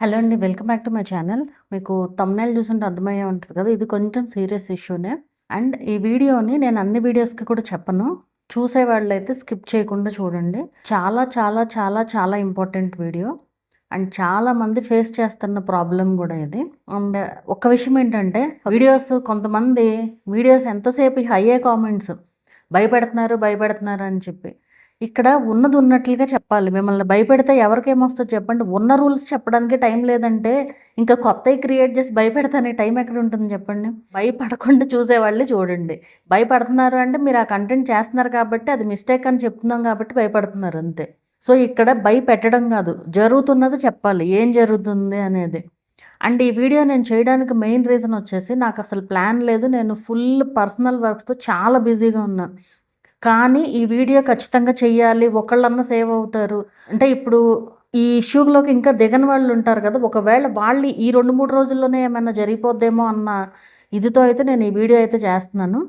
Hello అండి. Welcome back to my channel. మీకు thumbnail చూసుంటే అర్థమయ్యే ఉంటది కదా! ఇది కొంచెం సీరియస్ ఇష్యూనే. అండ్ ఈ వీడియోని నేను అన్ని వీడియోస్‌కి కూడా చెప్పను. చూసేవాళ్ళైతే స్కిప్ చేయకుండా చూడండి. చాలా చాలా చాలా చాలా ఇంపార్టెంట్ వీడియో. అండ్ చాలామంది ఫేస్ చేస్తున్న ప్రాబ్లమ్ కూడా ఇది. అండ్ ఒక్క విషయం ఏంటంటే కొంతమంది వీడియోస్ ఎంతసేపు హయ్యే కామెంట్స్ భయపెడుతున్నారు, భయపెడుతున్నారు అని చెప్పి. ఇక్కడ ఉన్నది ఉన్నట్లుగా చెప్పాలి. మిమ్మల్ని భయపెడితే ఎవరికేమొస్తది చెప్పండి? ఉన్న రూల్స్ చెప్పడానికి టైం లేదంటే, ఇంకా కొత్తయి క్రియేట్ చేసి భయపెడతానే టైం ఎక్కడుంటుంది చెప్పండి? భయపడకుండా చూసేవాళ్ళే చూడండి. భయపడుతున్నారు అంటే మీరు ఆ కంటెంట్ చేస్తున్నారు కాబట్టి, అది మిస్టేక్ అని చెప్తున్నాం కాబట్టి భయపడుతున్నారు అంతే. సో, ఇక్కడ భయపెట్టడం కాదు, జరుగుతున్నది చెప్పాలి. ఏం జరుగుతుంది అనేది. అండ్ ఈ వీడియో నేను చేయడానికి మెయిన్ రీజన్ వచ్చేసి నాకసలు ప్లాన్ లేదు. నేను ఫుల్ పర్సనల్ వర్క్స్‌తో చాలా బిజీగా ఉన్నా. కానీ ఈ వీడియో ఖచ్చితంగా చెయ్యాలి. ఒకళ్ళన్నా సేవ్ అవుతారు. అంటే ఇప్పుడు ఈ ఇష్యూలోకి ఇంకా దిగని వాళ్ళు ఉంటారు కదా! ఒకవేళ వాళ్ళు ఈ 2, 3 రోజుల్లోనే ఏమైనా జరిగిపోద్దేమో అన్న ఇదితో అయితే నేను ఈ వీడియో అయితే చేస్తున్నాను.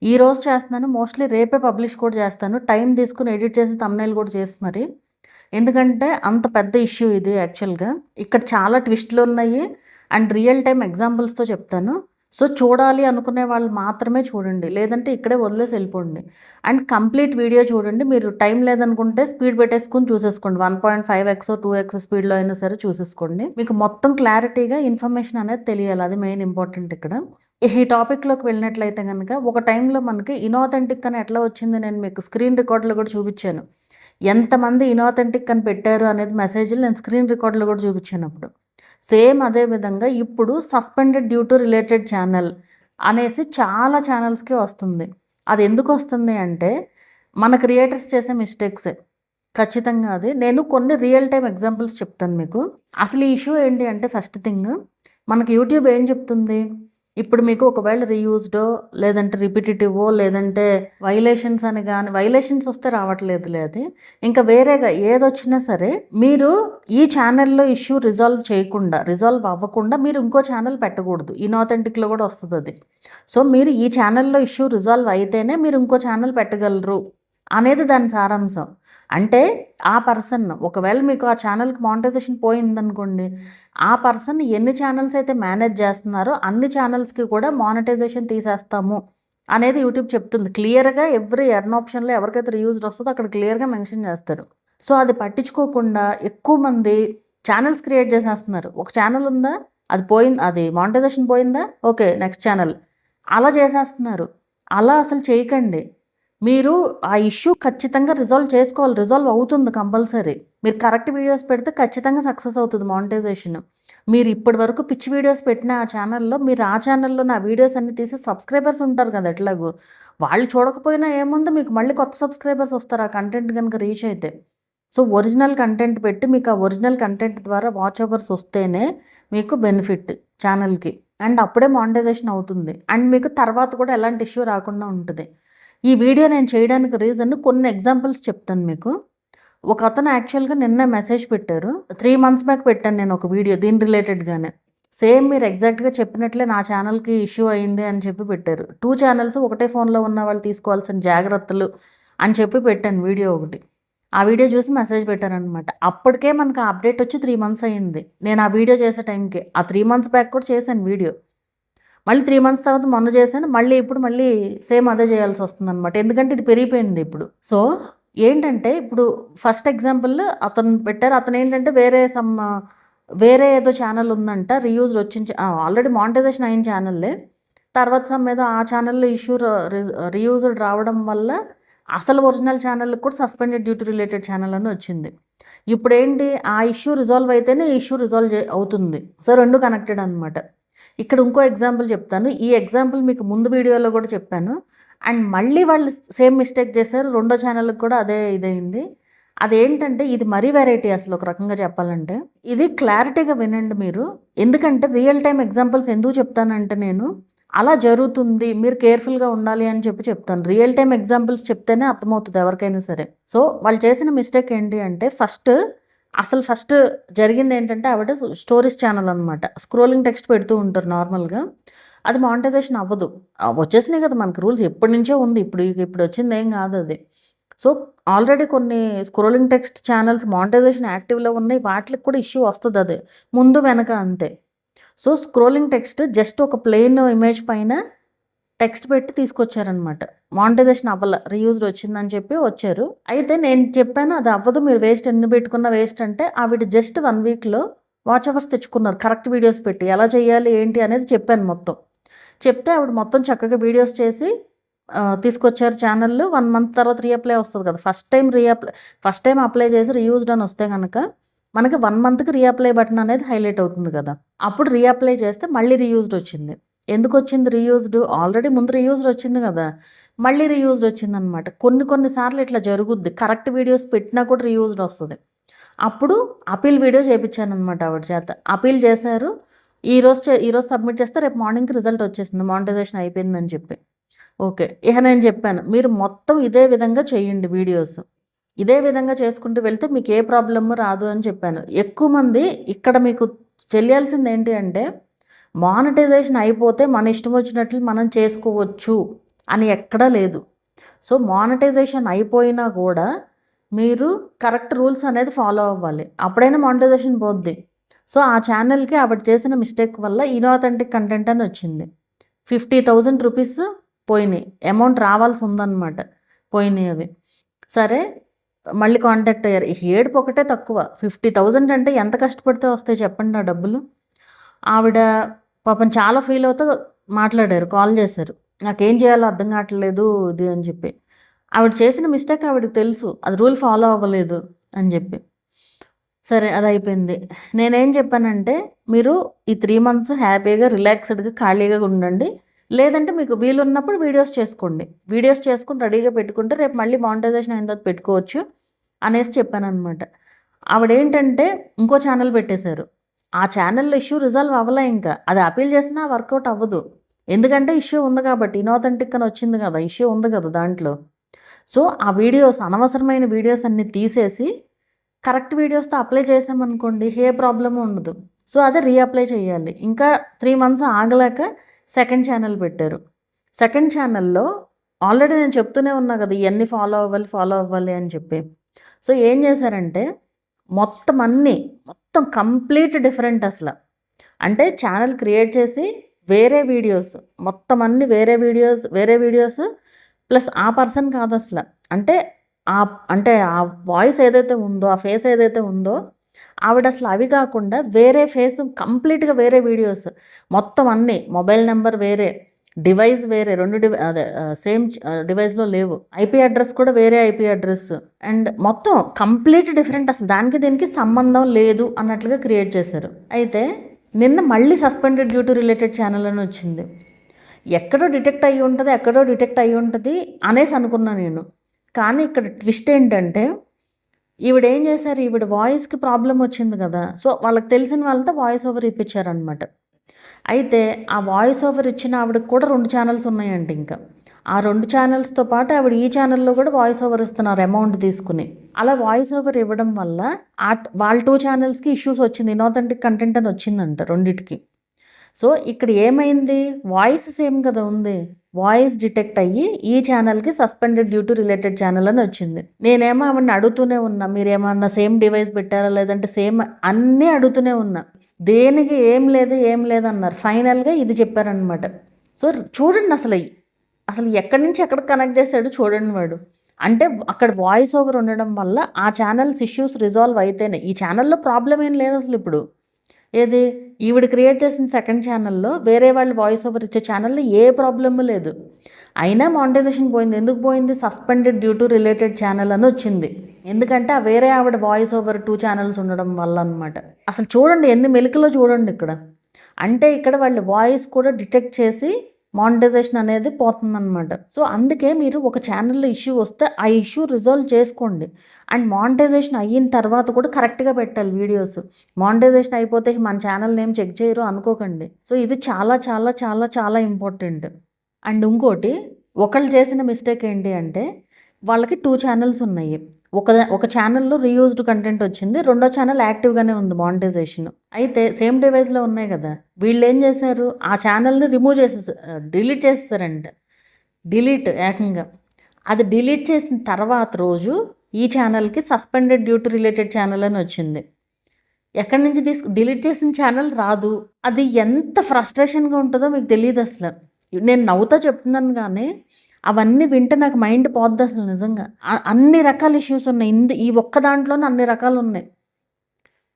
ఈరోజు చేస్తున్నాను. మోస్ట్‌లీ రేపే పబ్లిష్ కూడా చేస్తాను. టైం తీసుకొని ఎడిట్ చేసి థంబ్‌నెయిల్ కూడా చేసి మరి. ఎందుకంటే అంత పెద్ద ఇష్యూ ఇది యాక్చువల్‌గా. ఇక్కడ చాలా ట్విస్ట్‌లున్నాయి. అండ్ రియల్ టైమ్ ఎగ్జాంపుల్స్‌తో చెప్తాను. సో, చూడాలి అనుకునే వాళ్ళు మాత్రమే చూడండి. లేదంటే ఇక్కడే వదిలేసి వెళ్ళిపోండి. అండ్ కంప్లీట్ వీడియో చూడండి. మీరు టైం లేదనుకుంటే స్పీడ్ పెట్టేసుకొని చూసేసుకోండి. 1.5x, 2x స్పీడ్‌లో అయినా సరే చూసేసుకోండి. మీకు మొత్తం క్లారిటీగా ఇన్ఫర్మేషన్ అనేది తెలియాలి. అది మెయిన్ ఇంపార్టెంట్ ఇక్కడ. ఈ టాపిక్‌లోకి వెళ్ళినట్లయితే గనక ఒక టైంలో మనకి ఇనాథెంటిక్ అని ఎట్లా వచ్చింది నేను మీకు స్క్రీన్ రికార్డ్‌లో కూడా చూపించాను. ఎంతమంది ఇనాథెంటిక్ అని పెట్టారు అనేది మెసేజ్‌లు నేను స్క్రీన్ రికార్డ్‌లో కూడా చూపించాను అప్పుడు. సేమ్ అదే విధంగా ఇప్పుడు suspended due to related channel అనేసి చాలా ఛానల్స్‌కి వస్తుంది. అది ఎందుకు వస్తుంది అంటే మన క్రియేటర్స్ చేసే మిస్టేక్సే. ఖచ్చితంగా అది. నేను కొన్ని రియల్ టైమ్ ఎగ్జాంపుల్స్ చెప్తాను మీకు. అసలు ఈ ఇష్యూ ఏంటి అంటే ఫస్ట్ థింగ్ మనకి యూట్యూబ్ ఏం చెప్తుంది? ఇప్పుడు మీకు ఒకవేళ రీయూజ్డో లేదంటే రిపిటిటివో లేదంటే వైలేషన్స్ అని కానీ వైలేషన్స్ వస్తే రావట్లేదులే అది. ఇంకా వేరేగా ఏదొచ్చినా సరే మీరు ఈ ఛానల్లో ఇష్యూ రిజాల్వ్ అవ్వకుండా మీరు ఇంకో ఛానల్ పెట్టకూడదు. ఇనాథెంటిక్లో కూడా వస్తుంది అది. సో మీరు ఈ ఛానల్లో ఇష్యూ రిజాల్వ్ అయితేనే మీరు ఇంకో ఛానల్ పెట్టగలరు అనేది దాని సారాంశం. అంటే ఆ పర్సన్ ఒకవేళ మీకు ఆ ఛానల్కి మానిటైజేషన్ పోయిందనుకోండి, ఆ పర్సన్ ఎన్ని ఛానల్స్ అయితే మేనేజ్ చేస్తున్నారో అన్ని ఛానల్స్కి కూడా మానిటైజేషన్ తీసేస్తాము అనేది యూట్యూబ్ చెప్తుంది. క్లియర్గా ఎవ్రీ ఎర్న్ ఆప్షన్లో ఎవరికైతే రీయూజ్డ్ వస్తుందో అక్కడ క్లియర్గా మెన్షన్ చేస్తారు. సో అది పట్టించుకోకుండా ఎక్కువ మంది ఛానల్స్ క్రియేట్ చేసేస్తున్నారు. ఒక ఛానల్ ఉందా, అది పోయింది, అది మానిటైజేషన్ పోయిందా, ఓకే నెక్స్ట్ ఛానల్, అలా చేసేస్తున్నారు. అలా అసలు చేయకండి. మీరు ఆ ఇష్యూ ఖచ్చితంగా రిజాల్వ్ అవుతుంది కంపల్సరీ. మీరు కరెక్ట్ వీడియోస్ పెడితే ఖచ్చితంగా సక్సెస్ అవుతుంది మానిటైజేషన్. మీరు ఇప్పటి వరకు పిచ్చి వీడియోస్ పెట్టిన ఆ ఛానల్లో మీరు ఆ ఛానల్లో నా వీడియోస్ అన్ని తీసి సబ్స్క్రైబర్స్ ఉంటారు కదా ఎట్లాగో, వాళ్ళు చూడకపోయినా ఏముంది, మీకు మళ్ళీ కొత్త సబ్స్క్రైబర్స్ వస్తారు ఆ కంటెంట్ కనుక రీచ్ అయితే. సో ఒరిజినల్ కంటెంట్ పెట్టి మీకు ఆ ఒరిజినల్ కంటెంట్ ద్వారా వాచ్ అవర్స్ వస్తేనే మీకు బెనిఫిట్ ఛానల్కి. అండ్ అప్పుడే మానిటైజేషన్ అవుతుంది. అండ్ మీకు తర్వాత కూడా ఎలాంటి ఇష్యూ రాకుండా ఉంటుంది. ఈ వీడియో నేను చేయడానికి రీజన్ కొన్ని ఎగ్జాంపుల్స్ చెప్తాను మీకు. ఒక అతను యాక్చువల్గా నిన్న మెసేజ్ పెట్టారు. 3 months బ్యాక్ పెట్టాను నేను ఒక వీడియో దీని రిలేటెడ్గానే. సేమ్ మీరు ఎగ్జాక్ట్గా చెప్పినట్లే నా ఛానల్కి ఇష్యూ అయింది అని చెప్పి పెట్టారు. 2 ఛానల్స్ ఒకటే ఫోన్లో ఉన్న వాళ్ళు తీసుకోవాల్సిన జాగ్రత్తలు అని చెప్పి పెట్టాను వీడియో ఒకటి. ఆ వీడియో చూసి మెసేజ్ పెట్టారనమాట. అప్పటికే మనకు ఆ అప్డేట్ వచ్చి 3 months అయింది. నేను ఆ వీడియో చేసే టైంకి ఆ 3 months బ్యాక్ కూడా చేశాను వీడియో. మళ్ళీ 3 months తర్వాత మొన్న చేశాను. మళ్ళీ సేమ్ అదే చేయాల్సి వస్తుందనమాట. ఎందుకంటే ఇది పెరిగిపోయింది ఇప్పుడు. సో ఏంటంటే ఇప్పుడు ఫస్ట్ ఎగ్జాంపుల్ అతను పెట్టారు. అతను ఏంటంటే వేరే ఏదో ఛానల్ ఉందంట, రీయూజ్డ్ వచ్చిన ఆల్రెడీ మానిటైజేషన్ అయిన ఛానల్లే. తర్వాత ఏదో ఆ ఛానల్లో ఇష్యూ రీయూజ్డ్ రావడం వల్ల అసలు ఒరిజినల్ ఛానల్కి కూడా suspended due to related channel అని వచ్చింది. ఇప్పుడు ఏంటి, ఆ ఇష్యూ రిజాల్వ్ అయితేనే ఈ ఇష్యూ రిజాల్వ్ అవుతుంది. సో 2 కనెక్టెడ్ అనమాట. ఇక్కడ ఇంకో ఎగ్జాంపుల్ చెప్తాను. ఈ ఎగ్జాంపుల్ మీకు ముందు వీడియోలో కూడా చెప్పాను. అండ్ మళ్ళీ వాళ్ళు సేమ్ మిస్టేక్ చేశారు. రెండో ఛానల్కి కూడా అదే ఇదైంది. అదేంటంటే ఇది మరీ వెరైటీ అసలు ఒక రకంగా చెప్పాలంటే. ఇది క్లారిటీగా వినండి మీరు. ఎందుకంటే రియల్ టైమ్ ఎగ్జాంపుల్స్ ఎందుకు చెప్తానంటే నేను అలా జరుగుతుంది, మీరు కేర్ఫుల్గా ఉండాలి అని చెప్పి చెప్తాను. రియల్ టైమ్ ఎగ్జాంపుల్స్ చెప్తేనే అర్థమవుతుంది ఎవరికైనా సరే. సో వాళ్ళు చేసిన మిస్టేక్ ఏంటి అంటే ఫస్ట్ జరిగింది ఏంటంటే ఆవిడ స్టోరీస్ ఛానల్ అనమాట. స్క్రోలింగ్ టెక్స్ట్ పెడుతూ ఉంటారు నార్మల్గా. అది మానిటైజేషన్ అవ్వదు. వచ్చేసినాయి కదా మనకు రూల్స్, ఎప్పటి నుంచో ఉంది. ఇప్పుడు వచ్చింది ఏం కాదు అది. సో ఆల్రెడీ కొన్ని స్క్రోలింగ్ టెక్స్ట్ ఛానల్స్ మానిటైజేషన్ యాక్టివ్లో ఉన్నాయి, వాటికి కూడా ఇష్యూ వస్తుంది, అది ముందు వెనక అంతే. సో స్క్రోలింగ్ టెక్స్ట్ జస్ట్ ఒక ప్లెయిన్ ఇమేజ్ పైన టెక్స్ట్ పెట్టి తీసుకొచ్చారనమాట. మానిటైజేషన్ అవ్వాల, రీయూజ్డ్ వచ్చిందని చెప్పి వచ్చారు. అయితే నేను చెప్పాను అది అవ్వదు, మీరు వేస్ట్ ఎన్ని పెట్టుకున్న వేస్ట్ అంటే, ఆవిడ జస్ట్ 1 వీక్లో వాచ్ అవర్స్ తెచ్చుకున్నారు కరెక్ట్ వీడియోస్ పెట్టి. ఎలా చేయాలి ఏంటి అనేది చెప్పాను మొత్తం. చెప్తే ఆవిడ మొత్తం చక్కగా వీడియోస్ చేసి తీసుకొచ్చారు ఛానల్లో. 1 మంత్ తర్వాత రీఅప్లై వస్తుంది కదా, ఫస్ట్ టైం అప్లై చేసి రీయూజ్డ్ అని వస్తే కనుక మనకి 1 మంత్కి రీఅప్లై బటన్ అనేది హైలైట్ అవుతుంది కదా, అప్పుడు రీఅప్లై చేస్తే మళ్ళీ రీయూజ్డ్ వచ్చింది. ఎందుకు వచ్చింది రీయూజ్డ్? ఆల్రెడీ ముందు రీయూజ్డ్ వచ్చింది కదా, మళ్ళీ రీయూజ్డ్ వచ్చిందనమాట. కొన్నిసార్లు ఇట్లా జరుగుద్ది, కరెక్ట్ వీడియోస్ పెట్టినా కూడా రీయూజ్డ్ వస్తుంది. అప్పుడు అపీల్ వీడియో చేయించాను అనమాట ఆవిడ చేత. అపీల్ చేశారు, ఈరోజు సబ్మిట్ చేస్తే రేపు మార్నింగ్కి రిజల్ట్ వచ్చేసింది, మానిటైజేషన్ అయిపోయిందని చెప్పి. ఓకే, ఇక నేను చెప్పాను మీరు మొత్తం ఇదే విధంగా చేయండి, వీడియోస్ ఇదే విధంగా చేసుకుంటూ వెళ్తే మీకు ఏ ప్రాబ్లమ్ రాదు అని చెప్పాను. ఎక్కువ మంది ఇక్కడ మీకు తెలియాల్సింది ఏంటి అంటే, మానిటైజేషన్ అయిపోతే మన ఇష్టం వచ్చినట్లు మనం చేసుకోవచ్చు అని ఎక్కడా లేదు. సో మానిటైజేషన్ అయిపోయినా కూడా మీరు కరెక్ట్ రూల్స్ అనేది ఫాలో అవ్వాలి, అప్పుడైనా మానిటైజేషన్ పోద్ది. సో ఆ ఛానల్కి ఆవిడ చేసిన మిస్టేక్ వల్ల ఇన్ఆథెంటిక్ కంటెంట్ అని వచ్చింది. 50,000 రూపీస్ పోయినాయి, అమౌంట్ రావాల్సి ఉందన్నమాట, పోయినాయి అవి. సరే మళ్ళీ కాంటాక్ట్ అయ్యారు. ఏడుపు ఒకటే తక్కువ, 50,000 అంటే ఎంత కష్టపడితే వస్తాయి చెప్పండి ఆ డబ్బులు. ఆవిడ పాపం చాలా ఫీల్ అవుతూ మాట్లాడారు, కాల్ చేశారు, నాకేం చేయాలో అర్థం కావట్లేదు ఇది అని చెప్పి. ఆవిడ చేసిన మిస్టేక్ ఆవిడకి తెలుసు, అది రూల్ ఫాలో అవ్వలేదు అని చెప్పి. సరే అది అయిపోయింది. నేనేం చెప్పానంటే, మీరు ఈ 3 మంత్స్ హ్యాపీగా రిలాక్స్డ్గా ఖాళీగా ఉండండి, లేదంటే మీకు వీలున్నప్పుడు వీడియోస్ చేసుకుని రెడీగా పెట్టుకుంటే రేపు మళ్ళీ మానిటైజేషన్ అయిన తర్వాత పెట్టుకోవచ్చు అనేసి చెప్పాను అనమాట. ఆవిడేంటంటే ఇంకో ఛానల్ పెట్టేశారు, ఆ ఛానల్లో ఇష్యూ రిజాల్వ్ అవ్వలే, ఇంకా అది అపీల్ చేసినా వర్కౌట్ అవ్వదు, ఎందుకంటే ఇష్యూ ఉంది కాబట్టి, ఇన్ఆథెంటిక్ అని వచ్చింది కదా, ఇష్యూ ఉంది కదా దాంట్లో. సో ఆ వీడియోస్, అనవసరమైన వీడియోస్ అన్నీ తీసేసి కరెక్ట్ వీడియోస్తో అప్లై చేసామనుకోండి ఏ ప్రాబ్లము ఉండదు. సో అదే రీఅప్లై చేయాలి. ఇంకా 3 మంత్స్ ఆగలేక సెకండ్ ఛానల్ పెట్టారు. సెకండ్ ఛానల్లో ఆల్రెడీ నేను చెప్తూనే ఉన్నా కదా ఇవన్నీ ఫాలో అవ్వాలి అని చెప్పి. సో ఏం చేశారంటే మొత్తం కంప్లీట్ డిఫరెంట్ అసలు. అంటే ఛానల్ క్రియేట్ చేసి వేరే వీడియోస్, మొత్తం అన్ని వేరే వీడియోస్ ప్లస్ ఆ పర్సన్ కాదు అసలు. అంటే ఆ వాయిస్ ఏదైతే ఉందో, ఆ ఫేస్ ఏదైతే ఉందో, ఆవిడ అసలు అవి కాకుండా వేరే ఫేస్, కంప్లీట్గా వేరే వీడియోస్, మొత్తం అన్నీ, మొబైల్ నెంబర్ వేరే, డివైస్ వేరే, సేమ్ డివైస్లో లేవు, ఐపీ అడ్రస్ కూడా వేరే ఐపీ అడ్రస్, అండ్ మొత్తం కంప్లీట్ డిఫరెంట్, అసలు దానికి దీనికి సంబంధం లేదు అన్నట్లుగా క్రియేట్ చేశారు. అయితే నిన్న మళ్ళీ suspended due to related channel అని వచ్చింది. ఎక్కడో డిటెక్ట్ అయ్యి ఉంటుంది అనేసి అనుకున్నా నేను. కానీ ఇక్కడ ట్విస్ట్ ఏంటంటే, ఈవిడ ఏం చేశారు, ఈవిడ వాయిస్కి ప్రాబ్లం వచ్చింది కదా, సో వాళ్ళకి తెలిసిన వాళ్ళతో వాయిస్ ఓవర్ ఇప్పించారనమాట. అయితే ఆ వాయిస్ ఓవర్ ఇచ్చిన ఆవిడకి కూడా 2 ఛానల్స్ ఉన్నాయండి. ఇంకా ఆ 2 ఛానల్స్తో పాటు ఆవిడ ఈ ఛానల్లో కూడా వాయిస్ ఓవర్ ఇస్తున్నారు అమౌంట్ తీసుకుని. అలా వాయిస్ ఓవర్ ఇవ్వడం వల్ల వాళ్ళ 2 ఛానల్స్కి ఇష్యూస్ వచ్చింది, ఇన్ఆథెంటిక్ కంటెంట్ అని వచ్చిందంట రెండిటికి. సో ఇక్కడ ఏమైంది, వాయిస్ సేమ్ కదా ఉంది, వాయిస్ డిటెక్ట్ అయ్యి ఈ ఛానల్కి suspended due to related channel అని వచ్చింది. నేనేమో ఆవిడని అడుగుతూనే ఉన్నా, మీరేమన్నా సేమ్ డివైస్ పెట్టారా లేదంటే సేమ్, అన్నీ అడుగుతూనే ఉన్నా, దేనికి ఏం లేదు అన్నారు. ఫైనల్గా ఇది చెప్పారనమాట. సో చూడండి అసలు ఎక్కడి నుంచి ఎక్కడికి కనెక్ట్ చేశాడు చూడండి వాడు. అంటే అక్కడ వాయిస్ ఓవర్ ఉండడం వల్ల ఆ ఛానల్స్ ఇష్యూస్ రిజాల్వ్ అయితేనే, ఈ ఛానల్లో ప్రాబ్లం ఏం లేదు అసలు. ఇప్పుడు ఏది, ఈవిడ క్రియేట్ చేసిన సెకండ్ ఛానల్లో వేరే వాళ్ళు వాయిస్ ఓవర్ ఇచ్చే ఛానల్లో ఏ ప్రాబ్లము లేదు, అయినా మానిటైజేషన్ పోయింది. ఎందుకు పోయింది, suspended due to related channel అని వచ్చింది. ఎందుకంటే ఆ వేరే ఆవిడ వాయిస్ ఓవర్ 2 ఛానల్స్ ఉండడం వల్ల అనమాట. అసలు చూడండి ఎన్ని మెలికలో చూడండి ఇక్కడ. అంటే ఇక్కడ వాళ్ళు వాయిస్ కూడా డిటెక్ట్ చేసి మానిటైజేషన్ అనేది పోతుందన్నమాట. సో అందుకే మీరు ఒక ఛానల్లో ఇష్యూ వస్తే ఆ ఇష్యూ రిజాల్వ్ చేసుకోండి, అండ్ మానిటైజేషన్ అయిన తర్వాత కూడా కరెక్ట్గా పెట్టాలి వీడియోస్. మానిటైజేషన్ అయిపోతే మన ఛానల్ నేమ్ చెక్ చేయరు అనుకోకండి. సో ఇది చాలా చాలా చాలా చాలా ఇంపార్టెంట్. అండ్ ఇంకోటి, ఒకళ్ళు చేసిన మిస్టేక్ ఏంటి అంటే, వాళ్ళకి 2 ఛానల్స్ ఉన్నాయి. ఒక ఛానల్లో రీయూజ్డ్ కంటెంట్ వచ్చింది, రెండో ఛానల్ యాక్టివ్గానే ఉంది మానిటైజేషన్. అయితే సేమ్ డివైస్లో ఉన్నాయి కదా, వీళ్ళు ఏం చేశారు, ఆ ఛానల్ని డిలీట్ చేసేసారంట. డిలీట్ ఏకంగా. అది డిలీట్ చేసిన తర్వాత రోజు ఈ ఛానల్కి suspended due to related channel అని వచ్చింది. ఎక్కడి నుంచి డిలీట్ చేసిన ఛానల్ రాదు. అది ఎంత ఫ్రస్ట్రేషన్గా ఉంటుందో మీకు తెలియదు అసలు. నేను నవ్వుతా చెప్తున్నాను కానీ అవన్నీ వింటే నాకు మైండ్ పోద్ది అసలు నిజంగా. అన్ని రకాల ఇష్యూస్ ఉన్నాయి. ఈ ఒక్క దాంట్లోనే అన్ని రకాలు ఉన్నాయి.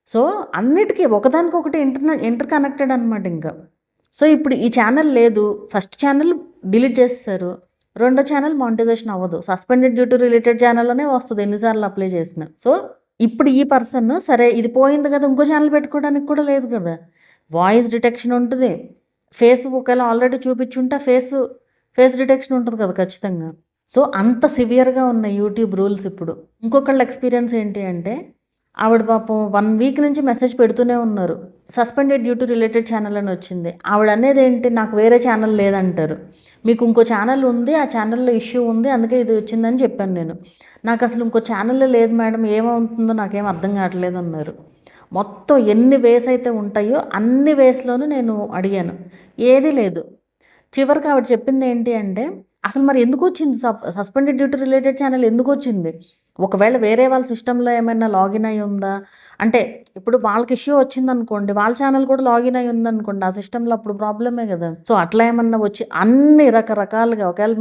సో అన్నిటికీ ఒకదానికొకటి ఇంటర్ కనెక్టెడ్ అనమాట ఇంకా. సో ఇప్పుడు ఈ ఛానల్ లేదు, ఫస్ట్ ఛానల్ డిలీట్ చేసేసారు, రెండో ఛానల్ మానిటైజేషన్ అవ్వదు, suspended due to related channel అనే వస్తుంది ఎన్నిసార్లు అప్లై చేసిన. సో ఇప్పుడు ఈ పర్సన్ సరే ఇది పోయింది కదా, ఇంకో ఛానల్ పెట్టుకోవడానికి కూడా లేదు కదా. వాయిస్ డిటెక్షన్ ఉంటుంది, ఫేస్ ఒకవేళ ఆల్రెడీ చూపించుంటే ఫేస్ డిటెక్షన్ ఉంటుంది కదా ఖచ్చితంగా. సో అంత సివియర్గా ఉన్నాయి యూట్యూబ్ రూల్స్ ఇప్పుడు. ఇంకొకళ్ళ ఎక్స్పీరియన్స్ ఏంటి అంటే ఆవిడ పాపం 1 వీక్ నుంచి మెసేజ్ పెడుతూనే ఉన్నారు, suspended due to related channel అని వచ్చింది. ఆవిడ అనేది ఏంటి, నాకు వేరే ఛానల్ లేదంటారు. మీకు ఇంకో ఛానల్ ఉంది, ఆ ఛానల్లో ఇష్యూ ఉంది, అందుకే ఇది వచ్చిందని చెప్పాను నేను. నాకు అసలు ఇంకో ఛానల్ లేదు మేడం, ఏమవుతుందో నాకేం అర్థం కావట్లేదు అన్నారు. మొత్తం ఎన్ని వేస్ అయితే ఉంటాయో అన్ని వేస్లోనూ నేను అడిగాను, ఏదీ లేదు. చివరికి ఆవిడ చెప్పింది ఏంటి అంటే, అసలు మరి ఎందుకు వచ్చింది suspended due to related channel ఎందుకు వచ్చింది, ఒకవేళ వేరే వాళ్ళ సిస్టంలో ఏమైనా లాగిన్ అయి ఉందా అంటే, ఇప్పుడు వాళ్ళకి ఇష్యూ వచ్చిందనుకోండి, వాళ్ళ ఛానల్ కూడా లాగిన్ అయి ఉందనుకోండి ఆ సిస్టంలో, అప్పుడు ప్రాబ్లమే కదా. సో అట్లా ఏమన్నా వచ్చి అన్ని రకరకాలుగా, ఒకవేళ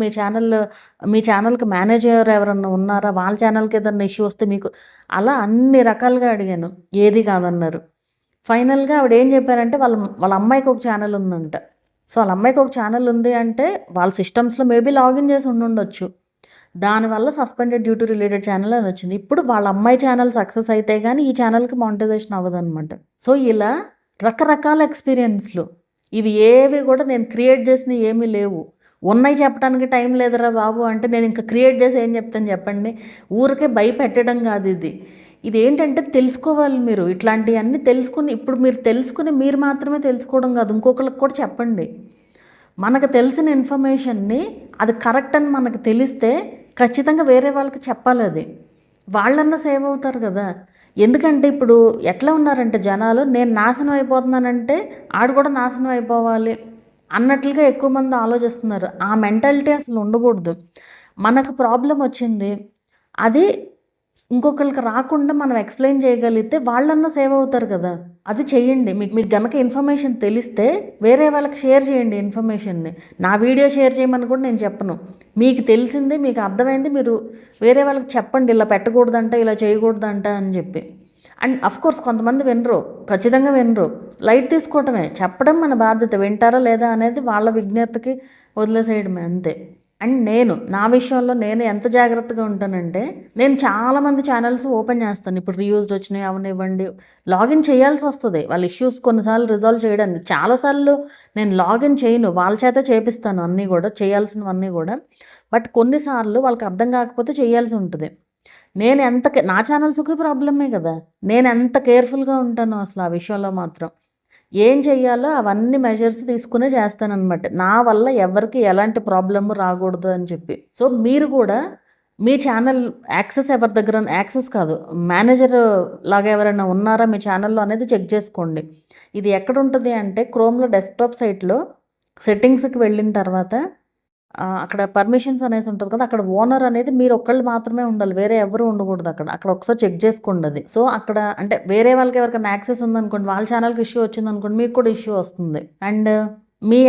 మీ ఛానల్కి మేనేజర్ ఎవరన్నా ఉన్నారా, వాళ్ళ ఛానల్కి ఏదన్నా ఇష్యూ వస్తే మీకు, అలా అన్ని రకాలుగా అడిగాను, ఏది కాదన్నారు. ఫైనల్గా ఆవిడ ఏం చెప్పారంటే వాళ్ళ అమ్మాయికి ఒక ఛానల్ ఉందంట. సో వాళ్ళ అమ్మాయికి ఒక ఛానల్ ఉంది అంటే వాళ్ళ సిస్టమ్స్లో మేబీ లాగిన్ చేసి ఉండొచ్చు, దానివల్ల suspended due to related channel అని వచ్చింది. ఇప్పుడు వాళ్ళ అమ్మాయి ఛానల్ సక్సెస్ అయితే కానీ ఈ ఛానల్కి మానిటైజేషన్ అవ్వదు అనమాట. సో ఇలా రకరకాల ఎక్స్పీరియన్స్లు, ఇవి ఏవి కూడా నేను క్రియేట్ చేసినవి ఏమీ లేవు. ఉన్నాయి చెప్పడానికి టైం లేదురా బాబు అంటే నేను ఇంకా క్రియేట్ చేసి ఏం చెప్తాను చెప్పండి. ఊరికే భయపెట్టడం కాదు ఇది ఏంటంటే తెలుసుకోవాలి మీరు. ఇట్లాంటివన్నీ తెలుసుకుని, ఇప్పుడు మీరు తెలుసుకుని మీరు మాత్రమే తెలుసుకోవడం కాదు, ఇంకొకరికి కూడా చెప్పండి. మనకు తెలిసిన ఇన్ఫర్మేషన్ని అది కరెక్ట్ అని మనకు తెలిస్తే ఖచ్చితంగా వేరే వాళ్ళకి చెప్పాలి, అది వాళ్ళన్నా సేవ్ అవుతారు కదా. ఎందుకంటే ఇప్పుడు ఎట్లా ఉన్నారంటే జనాలు, నేను నాశనం అయిపోతున్నానంటే ఆడు కూడా నాశనం అయిపోవాలి అన్నట్లుగా ఎక్కువ మంది ఆలోచిస్తున్నారు. ఆ మెంటాలిటీ అసలు ఉండకూడదు. మనకు ప్రాబ్లం వచ్చింది, అది ఇంకొకరికి రాకుండా మనం ఎక్స్ప్లెయిన్ చేయగలిగితే వాళ్ళన్నా సేవ్ అవుతారు కదా. అది చెయ్యండి. మీకు గనక ఇన్ఫర్మేషన్ తెలిస్తే వేరే వాళ్ళకి షేర్ చేయండి ఇన్ఫర్మేషన్ని. నా వీడియో షేర్ చేయమని కూడా నేను చెప్పను. మీకు తెలిసింది, మీకు అర్థమైంది మీరు వేరే వాళ్ళకి చెప్పండి, ఇలా పెట్టకూడదంట, ఇలా చేయకూడదంట అని చెప్పి. అండ్ అఫ్కోర్స్ కొంతమంది వినరు, ఖచ్చితంగా వినరు, లైట్ తీసుకోవటమే. చెప్పడం మన బాధ్యత, వింటారా లేదా అనేది వాళ్ళ విజ్ఞతకి వదిలేసేయడమే అంతే. అండ్ నా విషయంలో నేను ఎంత జాగ్రత్తగా ఉంటానంటే, నేను చాలామంది ఛానల్స్ ఓపెన్ చేస్తాను. ఇప్పుడు రీయూజ్డ్ వచ్చినాయి అవనివ్వండి, లాగిన్ చేయాల్సి వస్తుంది వాళ్ళ ఇష్యూస్ కొన్నిసార్లు రిజాల్వ్ చేయడానికి. చాలాసార్లు నేను లాగిన్ చేయను, వాళ్ళ చేత చేపిస్తాను అన్నీ కూడా, చేయాల్సినవన్నీ కూడా. బట్ కొన్నిసార్లు వాళ్ళకి అర్థం కాకపోతే చేయాల్సి ఉంటుంది. నా ఛానల్స్కి ప్రాబ్లమే కదా, నేను ఎంత కేర్ఫుల్గా ఉంటానో అసలు ఆ విషయంలో మాత్రం. ఏం చెయ్యాలో అవన్నీ మెజర్స్ తీసుకునే చేస్తానన్నమాట, నా వల్ల ఎవరికి ఎలాంటి ప్రాబ్లమ్ రాకూడదు అని చెప్పి. సో మీరు కూడా మీ ఛానల్ యాక్సెస్ ఎవరి దగ్గర, యాక్సెస్ కాదు, మేనేజర్ లాగా ఎవరైనా ఉన్నారా మీ ఛానల్లో అనేది చెక్ చేసుకోండి. ఇది ఎక్కడ ఉంటుంది అంటే క్రోమ్లో డెస్క్టాప్ సైట్లో సెట్టింగ్స్కి వెళ్ళిన తర్వాత అక్కడ పర్మిషన్స్ అనేసి ఉంటుంది కదా, అక్కడ ఓనర్ అనేది మీరు ఒక్కళ్ళు మాత్రమే ఉండాలి, వేరే ఎవరు ఉండకూడదు. అక్కడ ఒకసారి చెక్ చేసుకోండి అది. సో అక్కడ అంటే వేరే వాళ్ళకి ఎవరికైనా యాక్సెస్ ఉందనుకోండి, వాళ్ళ ఛానల్కి ఇష్యూ వచ్చిందనుకోండి, మీకు కూడా ఇష్యూ వస్తుంది. అండ్ మీ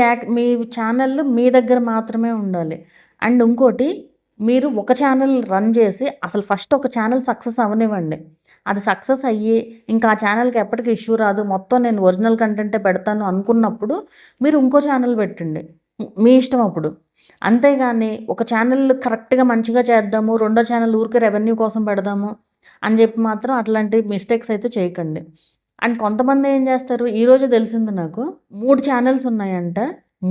ఛానల్ మీ దగ్గర మాత్రమే ఉండాలి. అండ్ ఇంకోటి, మీరు ఒక ఛానల్ రన్ చేసి అసలు ఫస్ట్ ఒక ఛానల్ సక్సెస్ అవ్వనివ్వండి. అది సక్సెస్ అయ్యి ఇంకా ఆ ఛానల్కి ఎప్పటికీ ఇష్యూ రాదు, మొత్తం నేను ఒరిజినల్ కంటెంటే పెడతాను అనుకున్నప్పుడు మీరు ఇంకో ఛానల్ పెట్టండి, మీ ఇష్టం అప్పుడు. అంతేగాని ఒక ఛానల్ కరెక్ట్గా మంచిగా చేద్దాము, రెండో ఛానల్ ఊరికే రెవెన్యూ కోసం పెడదాము అని చెప్పి మాత్రం అట్లాంటి మిస్టేక్స్ అయితే చేయకండి. అండ్ కొంతమంది ఏం చేస్తారు, ఈరోజు తెలిసింది నాకు, 3 ఛానల్స్ ఉన్నాయంట,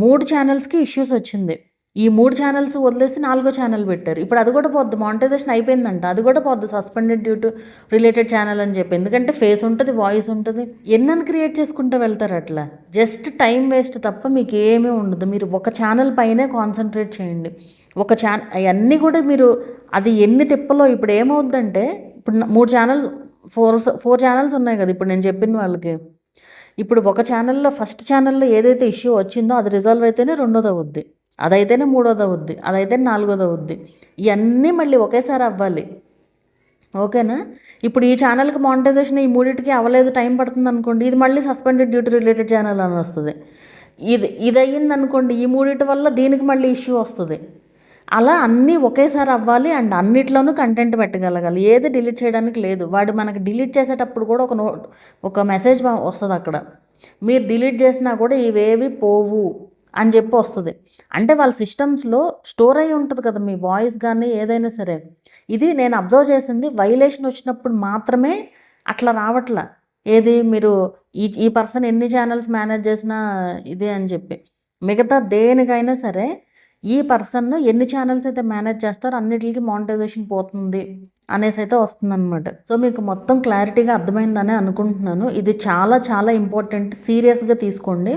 3 ఛానల్స్కి ఇష్యూస్ వచ్చింది. ఈ 3 ఛానల్స్ వదిలేసి 4వ ఛానల్ పెట్టారు. ఇప్పుడు అది కూడా పోద్ది, మానిటైజేషన్ అయిపోయిందంట, అది కూడా పోద్ది suspended due to related channel అని చెప్పి. ఎందుకంటే ఫేస్ ఉంటుంది, వాయిస్ ఉంటుంది, ఎన్నని క్రియేట్ చేసుకుంటూ వెళ్తారు. అట్లా జస్ట్ టైం వేస్ట్ తప్ప మీకు ఏమీ ఉండదు. మీరు ఒక ఛానల్ పైనే కాన్సన్ట్రేట్ చేయండి. అవన్నీ కూడా మీరు అది ఎన్ని తిప్పలో. ఇప్పుడు ఏమవుద్దంటే, ఇప్పుడు 3 ఛానల్ 4 ఛానల్స్ ఉన్నాయి కదా ఇప్పుడు నేను చెప్పిన వాళ్ళకి. ఇప్పుడు ఒక ఛానల్లో ఫస్ట్ ఛానల్లో ఏదైతే ఇష్యూ వచ్చిందో అది రిజాల్వ్ అయితేనే రెండోది అవుద్ది. అదైతేనే మూడోది అవుద్ది, అదైతే నాలుగోది అవుద్ది. ఇవన్నీ మళ్ళీ ఒకేసారి అవ్వాలి. ఓకేనా? ఇప్పుడు ఈ ఛానల్కి మానిటైజేషన్ ఈ మూడింటికి అవ్వలేదు, టైం పడుతుంది అనుకోండి, ఇది మళ్ళీ suspended due to related channel అని వస్తుంది. ఇది అయ్యింది అనుకోండి, ఈ మూడింటి వల్ల దీనికి మళ్ళీ ఇష్యూ వస్తుంది. అలా అన్నీ ఒకేసారి అవ్వాలి అండ్ అన్నిట్లోనూ కంటెంట్ పెట్టగలగాలి. ఏది డిలీట్ చేయడానికి లేదు. వాడు మనకి డిలీట్ చేసేటప్పుడు కూడా ఒక మెసేజ్ వస్తుంది అక్కడ, మీరు డిలీట్ చేసినా కూడా ఇవేవి పోవు అని చెప్పి వస్తుంది. అంటే వాళ్ళ సిస్టమ్స్లో స్టోర్ అయ్యి ఉంటుంది కదా మీ వాయిస్ కానీ ఏదైనా సరే. ఇది నేను అబ్జర్వ్ చేసింది, వైలేషన్ వచ్చినప్పుడు మాత్రమే అట్లా రావట్లా. ఏది మీరు ఈ పర్సన్ ఎన్ని ఛానల్స్ మేనేజ్ చేసినా ఇదే అని చెప్పి, మిగతా దేనికైనా సరే ఈ పర్సన్ ఎన్ని ఛానల్స్ అయితే మేనేజ్ చేస్తారో అన్నిటికి మానిటైజేషన్ పోతుంది అనేసి అయితే వస్తుందన్నమాట. సో మీకు మొత్తం క్లారిటీగా అర్థమైందని అనుకుంటున్నాను. ఇది చాలా చాలా ఇంపార్టెంట్, సీరియస్గా తీసుకోండి.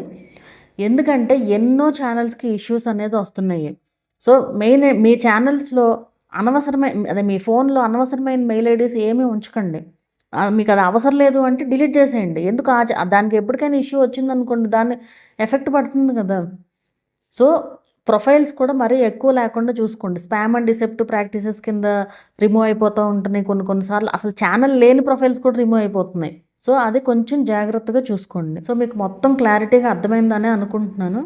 ఎందుకంటే ఎన్నో ఛానల్స్కి ఇష్యూస్ అనేది వస్తున్నాయి. సో మెయిన్ మీ ఛానల్స్లో అదే మీ ఫోన్లో అనవసరమైన మెయిల్ ఐడీస్ ఏమీ ఉంచకండి. మీకు అది అవసరం లేదు అంటే డిలీట్ చేసేయండి. ఎందుకు దానికి ఎప్పటికైనా ఇష్యూ వచ్చిందనుకోండి, దాన్ని ఎఫెక్ట్ పడుతుంది కదా. సో ప్రొఫైల్స్ కూడా మరీ ఎక్కువ లేకుండా చూసుకోండి. స్పామ్ అండ్ డిసెప్టివ్ ప్రాక్టీసెస్ కింద రిమూవ్ అయిపోతూ ఉంటున్నాయి కొన్నిసార్లు. అసలు ఛానల్ లేని ప్రొఫైల్స్ కూడా రిమూవ్ అయిపోతున్నాయి. సో అది కొంచెం జాగ్రత్తగా చూసుకోండి. సో మీకు మొత్తం క్లారిటీగా అర్థమైందనే అనుకుంటున్నాను.